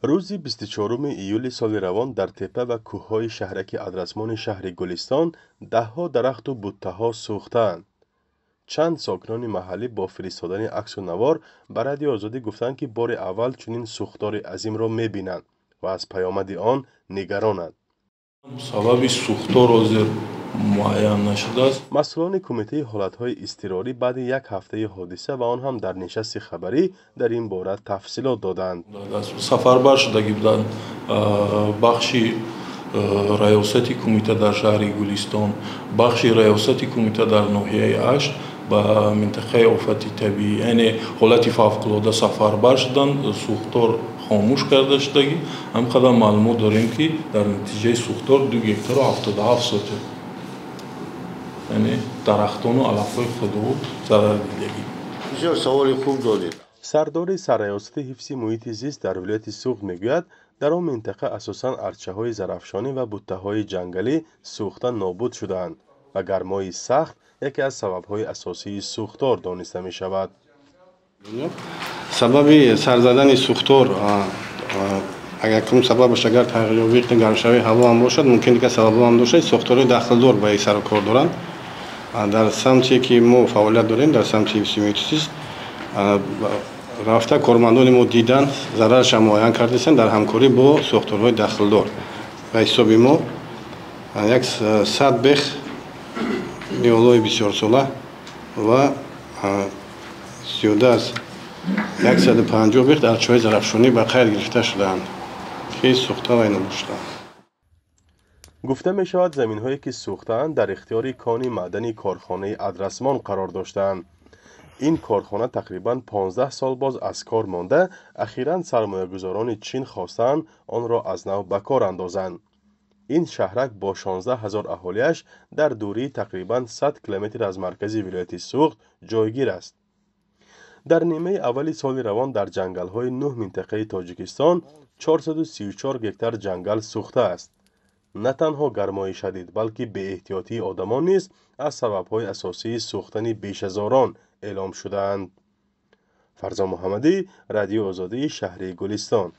روزی 24 ایول سال روان در تپه و کوههای شهرک ادرسمان شهر گلستان دهها درخت و بوته‌ها سوختند. چند ساکنان محلی با فرستادن عکس و نوار به رادیو آزادی گفتند که بار اول چنین سوختار عظیم را می‌بینند و از پیامد آن نگرانند. سبب سوختار حاضر معین نشده است. مسئولان کمیته حالتهای اضطراری بعد یک هفته حادثه و آن هم در نشست خبری در این باره تفصیلات دادند. سفربر شدگی بودند بخشی ریاستی کمیته در شهر گلستان، بخشی ریاستی کمیته در ناحیه اشت به منطقه آفت طبیعی یعنی حالت فوق‌العاده سفربر شدند. سوختار خاموش کرده شدگی همقدر معلومات داریم که در نتیجه سوختار 2 هکتار و 77 سانتی یعنی درختان و علف‌های خودرو ضرر دیدگی. بسیار سوال خوب دادید. سردار سرریاست حفظ محیط زیست در ولایت سوخت میگوید در آن منطقه اساساً ارچه‌های زرافشانی و بوته‌های جنگلی سوخته نابود شدند و گرمای سخت یکی از سبب‌های اساسی سوختار دانسته می‌شود. سبب سر زدن سوختار اگر کدام سببش اگر تغییر گرمشوی هوا هم باشد ممکنه که سبب هم باشه. سوختار داخلدار به سر و کار دارند. در سمتی که ما فعالیت داریم در سمت حفظ محیط زیست رفته کارمندان ما دیدن ضررش معاین کردن در همکاری با سوختارهای داخلدار. به حساب ما 100 بخ نیالای بسیار ساله و 13 از 150 بخ ارچه‌های زرافشانی به خیر گرفته شدند که سوخته و اینا باشند. گفته می شود زمین هایی که سوختند در اختیار کان معدنی کارخانه ادرسمان قرار داشتند. این کارخانه تقریباً 15 سال باز از کار مانده. اخیراً سرمایه‌گذاران چین خواستند آن را از نو به کار اندازند. این شهرک با 16,000 اهالیش در دوری تقریباً 100 کیلومتر از مرکز ولایت سوخت جایگیر است. در نیمه اول سال روان در جنگل‌های 9 منطقه تاجیکستان 434 هکتار جنگل سوخته است. نه تنها گرمای شدید بلکه بی احتیاطی آدمان نیز از سبب‌های اساسی سوختن بیش از هزاران اعلام شده‌اند. فرزان محمدی، رادیو آزادی شهر گلستان.